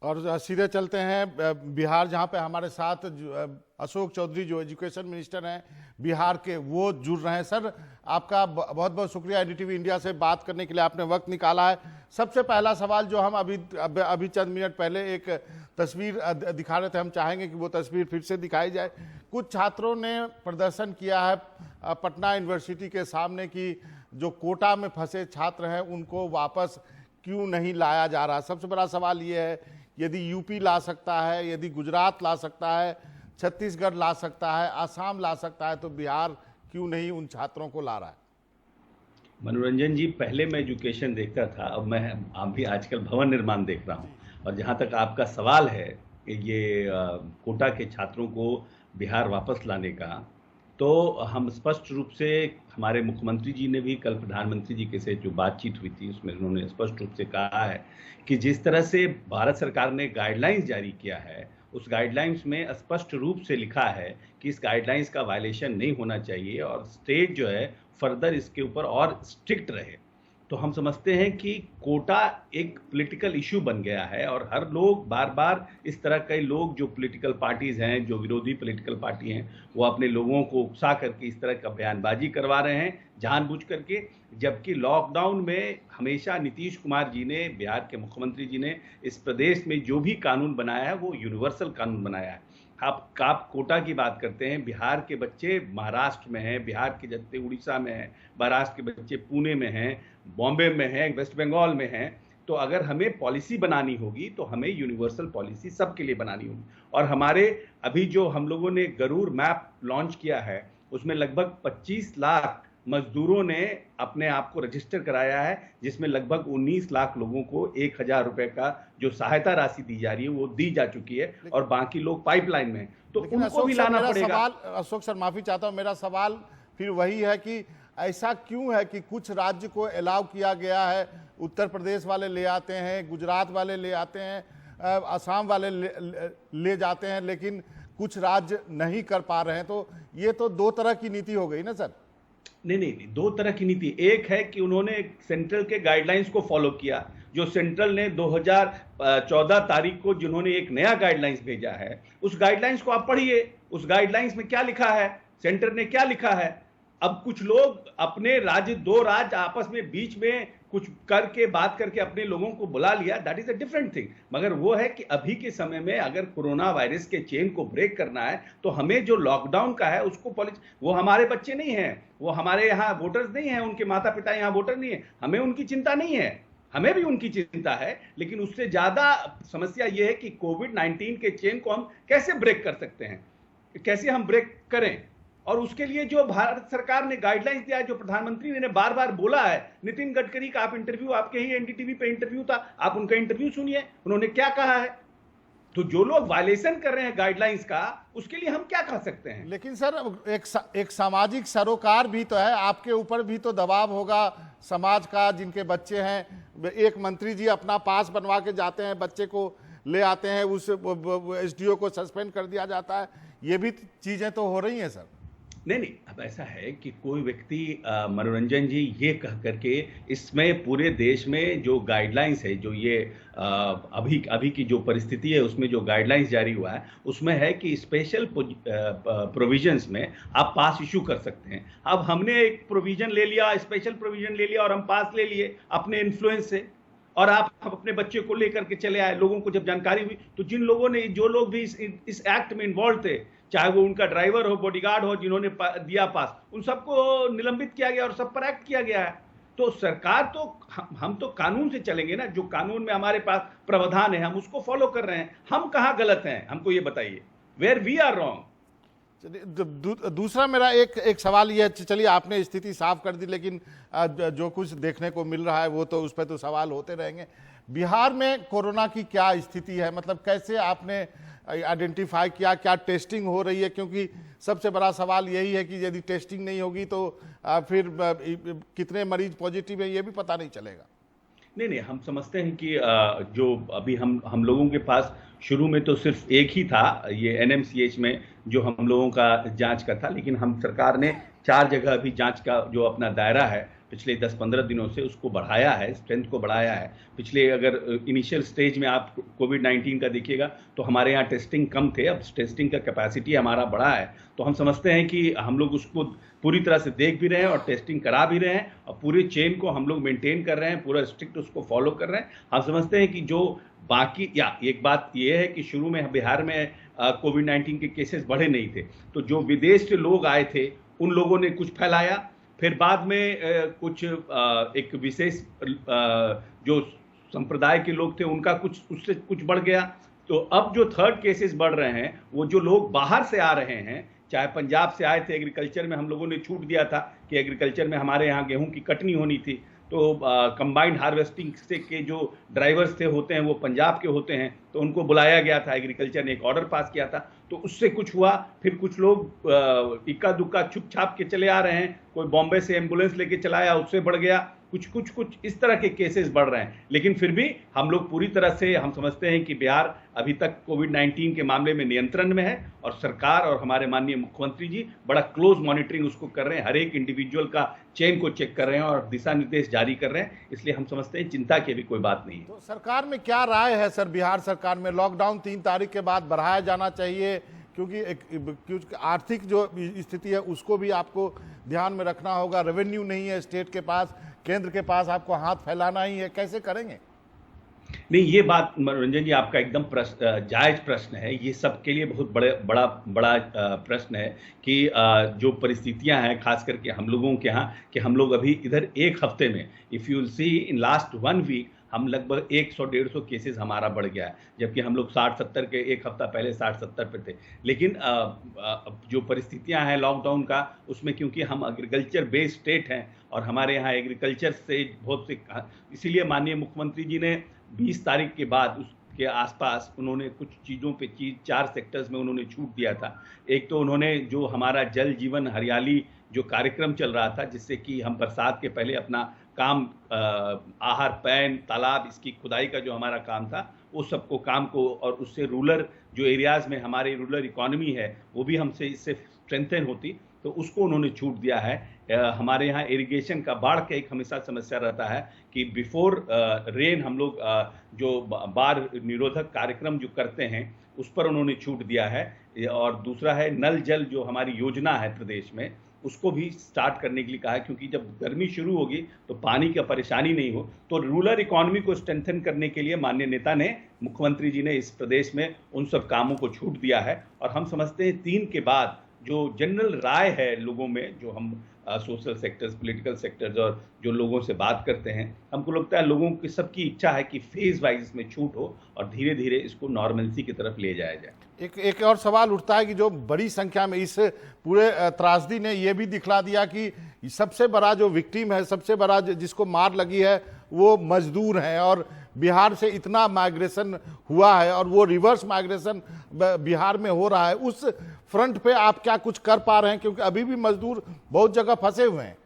और सीधे चलते हैं बिहार, जहां पे हमारे साथ अशोक चौधरी जो एजुकेशन मिनिस्टर हैं बिहार के, वो जुड़ रहे हैं। सर, आपका बहुत बहुत शुक्रिया एनडीटीवी इंडिया से बात करने के लिए, आपने वक्त निकाला है। सबसे पहला सवाल जो हम अभी चंद मिनट पहले एक तस्वीर दिखा रहे थे, हम चाहेंगे कि वो तस्वीर फिर से दिखाई जाए। कुछ छात्रों ने प्रदर्शन किया है पटना यूनिवर्सिटी के सामने कि जो कोटा में फंसे छात्र हैं उनको वापस क्यों नहीं लाया जा रहा। सबसे बड़ा सवाल ये है, यदि यूपी ला सकता है, यदि गुजरात ला सकता है, छत्तीसगढ़ ला सकता है, आसाम ला सकता है, तो बिहार क्यों नहीं उन छात्रों को ला रहा है? मनोरंजन जी, पहले मैं एजुकेशन देखता था, अब मैं अभी आजकल भवन निर्माण देख रहा हूँ। और जहाँ तक आपका सवाल है कि ये कोटा के छात्रों को बिहार वापस लाने का, तो हम स्पष्ट रूप से, हमारे मुख्यमंत्री जी ने भी कल प्रधानमंत्री जी के से जो बातचीत हुई थी उसमें उन्होंने स्पष्ट रूप से कहा है कि जिस तरह से भारत सरकार ने गाइडलाइंस जारी किया है, उस गाइडलाइंस में स्पष्ट रूप से लिखा है कि इस गाइडलाइंस का वायलेशन नहीं होना चाहिए और स्टेट जो है फर्दर इसके ऊपर और स्ट्रिक्ट रहे। तो हम समझते हैं कि कोटा एक पॉलिटिकल इशू बन गया है और हर लोग बार बार इस तरह के लोग जो पॉलिटिकल पार्टीज हैं, जो विरोधी पॉलिटिकल पार्टी हैं, वो अपने लोगों को उकसा करके इस तरह का बयानबाजी करवा रहे हैं जानबूझ करके। जबकि लॉकडाउन में हमेशा नीतीश कुमार जी ने, बिहार के मुख्यमंत्री जी ने इस प्रदेश में जो भी कानून बनाया है वो यूनिवर्सल कानून बनाया है। आप कोटा की बात करते हैं, बिहार के बच्चे महाराष्ट्र में हैं, बिहार के बच्चे उड़ीसा में हैं, महाराष्ट्र के बच्चे पुणे में हैं, बॉम्बे में हैं, वेस्ट बंगाल में हैं। तो अगर हमें पॉलिसी बनानी होगी तो हमें यूनिवर्सल पॉलिसी सबके लिए बनानी होगी। और हमारे अभी जो हम लोगों ने गरूर मैप लॉन्च किया है उसमें लगभग 25 लाख मजदूरों ने अपने आप को रजिस्टर कराया है, जिसमें लगभग 19 लाख लोगों को 1,000 रुपए का जो सहायता राशि दी जा रही है वो दी जा चुकी है और बाकी लोग पाइपलाइन में, तो उनको भी लाना पड़ेगा। अशोक सर, माफी चाहता हूं, मेरा सवाल फिर वही है कि ऐसा क्यों है कि कुछ राज्य को अलाउ किया गया है, उत्तर प्रदेश वाले ले आते हैं, गुजरात वाले ले आते हैं, असम वाले ले जाते हैं, लेकिन कुछ राज्य नहीं कर पा रहे हैं। तो ये तो दो तरह की नीति हो गई ना सर? नहीं, दो तरह की नीति। एक है कि उन्होंने सेंट्रल के गाइडलाइंस को फॉलो किया, जो सेंट्रल ने 2014 तारीख को जिन्होंने एक नया गाइडलाइंस भेजा है, उस गाइडलाइंस को आप पढ़िए। उस गाइडलाइंस में क्या लिखा है, सेंटर ने क्या लिखा है। अब कुछ लोग अपने राज्य, दो राज्य आपस में बीच में कुछ करके बात करके अपने लोगों को बुला लिया, that is a different thing. मगर वो है कि अभी के समय में अगर कोरोना वायरस के चेन को ब्रेक करना है तो हमें जो लॉकडाउन का है उसको वो हमारे बच्चे नहीं हैं, वो हमारे यहाँ वोटर्स नहीं हैं, उनके माता पिता यहाँ वोटर नहीं है, हमें उनकी चिंता नहीं है। हमें भी उनकी चिंता है, लेकिन उससे ज्यादा समस्या यह है कि कोविड-19 के चेन को हम कैसे ब्रेक कर सकते हैं, कैसे हम ब्रेक करें। और उसके लिए जो भारत सरकार ने गाइडलाइंस दिया है, जो प्रधानमंत्री ने बार बार बोला है, नितिन गडकरी का आप इंटरव्यू, आपके ही एनडीटीवी पे इंटरव्यू था, आप उनका इंटरव्यू सुनिए, उन्होंने क्या कहा है। तो जो लोग वायलेशन कर रहे हैं गाइडलाइंस का, उसके लिए हम क्या कह सकते हैं। लेकिन सर, एक सामाजिक सरोकार भी तो है, आपके ऊपर भी तो दबाव होगा समाज का, जिनके बच्चे हैं। एक मंत्री जी अपना पास बनवा के जाते हैं, बच्चे को ले आते हैं, उस एसडीओ को सस्पेंड कर दिया जाता है। ये भी चीजें तो हो रही हैं सर। नहीं, अब ऐसा है कि कोई व्यक्ति, मनोरंजन जी, ये कह करके, इसमें पूरे देश में जो गाइडलाइंस है, जो ये अभी की जो परिस्थिति है उसमें जो गाइडलाइंस जारी हुआ है उसमें है कि स्पेशल प्रोविजंस में आप पास इशू कर सकते हैं। अब हमने एक प्रोविजन ले लिया, स्पेशल प्रोविजन ले लिया और हम पास ले लिए अपने इन्फ्लुएंस से, और आप अपने बच्चे को लेकर के चले आए। लोगों को जब जानकारी हुई तो जिन लोगों ने, जो लोग भी इस एक्ट में इन्वॉल्व थे, चाहे वो उनका ड्राइवर हो, बॉडीगार्ड हो, जिन्होंने दिया पास, उन सबको निलंबित किया गया और सब पर एक्ट किया गया है। तो सरकार तो, हम तो कानून से चलेंगे ना, जो कानून में हमारे पास प्रावधान है हम उसको फॉलो कर रहे हैं। हम कहाँ गलत हैं, हमको ये बताइए, वेयर वी आर रॉन्ग। दूसरा मेरा एक सवाल ये है, चलिए आपने स्थिति साफ कर दी, लेकिन जो कुछ देखने को मिल रहा है वो तो, उस पर तो सवाल होते रहेंगे। बिहार में कोरोना की क्या स्थिति है, मतलब कैसे आपने आइडेंटिफाई किया, क्या टेस्टिंग हो रही है? क्योंकि सबसे बड़ा सवाल यही है कि यदि टेस्टिंग नहीं होगी तो फिर कितने मरीज पॉजिटिव है ये भी पता नहीं चलेगा। नहीं, हम समझते हैं कि जो अभी हम लोगों के पास शुरू में तो सिर्फ एक ही था, ये एनएमसीएच में जो हम लोगों का जांच का था, लेकिन हम सरकार ने 4 जगह अभी जांच का जो अपना दायरा है पिछले 10-15 दिनों से उसको बढ़ाया है, स्ट्रेंथ को बढ़ाया है। पिछले अगर इनिशियल स्टेज में आप कोविड-19 का देखिएगा तो हमारे यहाँ टेस्टिंग कम थे, अब टेस्टिंग का कैपेसिटी हमारा बढ़ा है। तो हम समझते हैं कि हम लोग उसको पूरी तरह से देख भी रहे हैं और टेस्टिंग करा भी रहे हैं और पूरे चेन को हम लोग मेंटेन कर रहे हैं, पूरा स्ट्रिक्ट उसको फॉलो कर रहे हैं। हम समझते हैं कि जो बाकी या एक बात ये है कि शुरू में बिहार में कोविड-19 के केसेस बढ़े नहीं थे, तो जो विदेश से लोग आए थे उन लोगों ने कुछ फैलाया, फिर बाद में कुछ एक विशेष जो संप्रदाय के लोग थे उनका कुछ उससे कुछ बढ़ गया। तो अब जो थर्ड केसेस बढ़ रहे हैं वो जो लोग बाहर से आ रहे हैं, चाहे पंजाब से आए थे, एग्रीकल्चर में हम लोगों ने छूट दिया था कि एग्रीकल्चर में हमारे यहाँ गेहूं की कटनी होनी थी, तो कंबाइंड हार्वेस्टिंग से के जो ड्राइवर्स थे होते हैं वो पंजाब के होते हैं, तो उनको बुलाया गया था, एग्रीकल्चर ने एक ऑर्डर पास किया था, तो उससे कुछ हुआ। फिर कुछ लोग इक्का दुक्का छुप छाप के चले आ रहे हैं, कोई बॉम्बे से एम्बुलेंस लेके चला आया, उससे बढ़ गया, कुछ इस तरह के केसेस बढ़ रहे हैं। लेकिन फिर भी हम लोग पूरी तरह से हम समझते हैं कि बिहार अभी तक कोविड-19 के मामले में नियंत्रण में है और सरकार और हमारे माननीय मुख्यमंत्री जी बड़ा क्लोज मॉनिटरिंग उसको कर रहे हैं, हर एक इंडिविजुअल का चेन को चेक कर रहे हैं और दिशा निर्देश जारी कर रहे हैं। इसलिए हम समझते हैं चिंता की भी कोई बात नहीं है। तो सरकार में क्या राय है सर, बिहार सरकार में लॉकडाउन 3 तारीख के बाद बढ़ाया जाना चाहिए, क्योंकि आर्थिक जो स्थिति है उसको भी आपको ध्यान में रखना होगा, रेवेन्यू नहीं है स्टेट के पास, केंद्र के पास, आपको हाथ फैलाना ही है, कैसे करेंगे? नहीं, ये बात मनोरंजन जी आपका एकदम जायज प्रश्न है। ये सबके लिए बहुत बड़ा प्रश्न है कि जो परिस्थितियां हैं खास करके हम लोगों के यहाँ कि हम लोग अभी इधर एक हफ्ते में, if you will see in last 1 week हम लगभग 100-150 केसेस हमारा बढ़ गया है, जबकि हम लोग 60-70 के एक हफ्ता पहले 60-70 पे थे। लेकिन जो परिस्थितियां हैं लॉकडाउन का, उसमें क्योंकि हम एग्रीकल्चर बेस्ड स्टेट हैं और हमारे यहाँ एग्रीकल्चर से बहुत से, इसीलिए माननीय मुख्यमंत्री जी ने 20 तारीख के बाद उसके आसपास उन्होंने कुछ चीज़ों पे 4 सेक्टर्स में उन्होंने छूट दिया था। एक तो उन्होंने जो हमारा जल जीवन हरियाली जो कार्यक्रम चल रहा था, जिससे कि हम बरसात के पहले अपना काम आहर पैन तालाब इसकी खुदाई का जो हमारा काम था वो सबको काम को, और उससे रूरल जो एरियाज़ में हमारी रूरल इकोनॉमी है वो भी हमसे इससे स्ट्रेंथन होती, तो उसको उन्होंने छूट दिया है। हमारे यहाँ इरिगेशन का बाढ़ का एक हमेशा समस्या रहता है कि बिफोर रेन हम लोग जो बाढ़ निरोधक कार्यक्रम जो करते हैं उस पर उन्होंने छूट दिया है। और दूसरा है नल जल जो हमारी योजना है प्रदेश में, उसको भी स्टार्ट करने के लिए कहा है, क्योंकि जब गर्मी शुरू होगी तो पानी की परेशानी नहीं हो, तो रूरल इकोनॉमी को स्ट्रेंथन करने के लिए माननीय नेता ने, मुख्यमंत्री जी ने इस प्रदेश में उन सब कामों को छूट दिया है। और हम समझते हैं 3 के बाद जो जनरल राय है लोगों में, जो हम सोशल सेक्टर्स, पॉलिटिकल सेक्टर्स और जो लोगों से बात करते हैं, हमको लगता है लोगों की सबकी इच्छा है कि फेज वाइज इसमें छूट हो और धीरे धीरे इसको नॉर्मलसी की तरफ ले जाया जाए। एक और सवाल उठता है कि जो बड़ी संख्या में इस पूरे त्रासदी ने यह भी दिखला दिया कि सबसे बड़ा जो विक्टिम है, सबसे बड़ा जिसको मार लगी है वो मजदूर हैं, और बिहार से इतना माइग्रेशन हुआ है और वो रिवर्स माइग्रेशन बिहार में हो रहा है, उस फ्रंट पे आप क्या कुछ कर पा रहे हैं, क्योंकि अभी भी मजदूर बहुत जगह फंसे हुए हैं?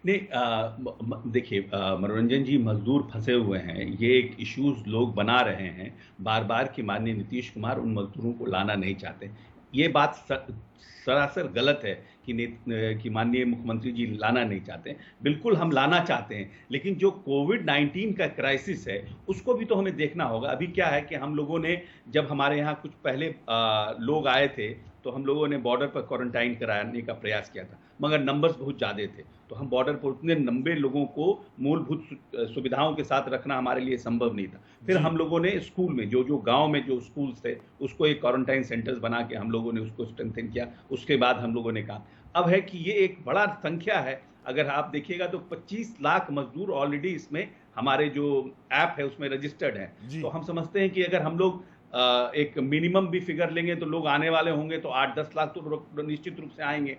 नहीं, देखिए मनोरंजन जी, मजदूर फंसे हुए हैं, ये एक इश्यूज लोग बना रहे हैं बार बार कि माननीय नीतीश कुमार उन मजदूरों को लाना नहीं चाहते। ये बात सरासर गलत है कि माननीय मुख्यमंत्री जी लाना नहीं चाहते। बिल्कुल हम लाना चाहते हैं, लेकिन जो कोविड-19 का क्राइसिस है उसको भी तो हमें देखना होगा। अभी क्या है कि हम लोगों ने, जब हमारे यहाँ कुछ पहले लोग आए थे तो हम लोगों ने बॉर्डर पर क्वारंटाइन कराने का प्रयास किया था, मगर नंबर्स बहुत ज़्यादा थे, तो हम बॉर्डर पर उतने लंबे लोगों को मूलभूत सुविधाओं के साथ रखना हमारे लिए संभव नहीं था। फिर हम लोगों ने स्कूल में जो गांव में जो स्कूल्स थे उसको एक क्वारंटाइन सेंटर्स बना के हम लोगों ने उसको स्ट्रेंथन किया। उसके बाद हम लोगों ने कहा अब है कि ये एक बड़ा संख्या है, अगर आप देखिएगा तो 25 लाख मजदूर ऑलरेडी इसमें हमारे जो ऐप है उसमें रजिस्टर्ड है। तो हम समझते हैं कि अगर हम लोग एक मिनिमम भी फिगर लेंगे तो लोग आने वाले होंगे तो 8-10 लाख तो निश्चित रूप से आएंगे।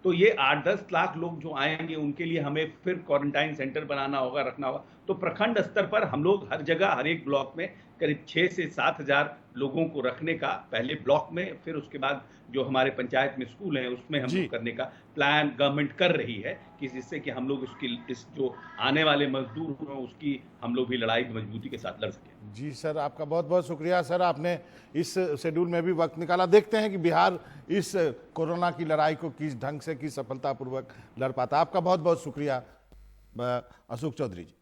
तो ये 8-10 लाख लोग जो आएंगे उनके लिए हमें फिर क्वारंटाइन सेंटर बनाना होगा, रखना होगा। तो प्रखंड स्तर पर हम लोग हर जगह, हर एक ब्लॉक में करीब 6 से 7 हजार लोगों को रखने का, पहले ब्लॉक में, फिर उसके बाद जो हमारे पंचायत में स्कूल हैं उसमें हम लोग करने का प्लान गवर्नमेंट कर रही है, कि जिससे कि हम लोग इस जो आने वाले मजदूर हों उसकी हम लोग भी लड़ाई मजबूती के साथ लड़ सकें। जी सर, आपका बहुत बहुत शुक्रिया सर, आपने इस शेड्यूल में भी वक्त निकाला। देखते हैं कि बिहार इस कोरोना की लड़ाई को किस ढंग से, किस सफलतापूर्वक लड़ पाता। आपका बहुत बहुत शुक्रिया। अशोक चौधरी जी।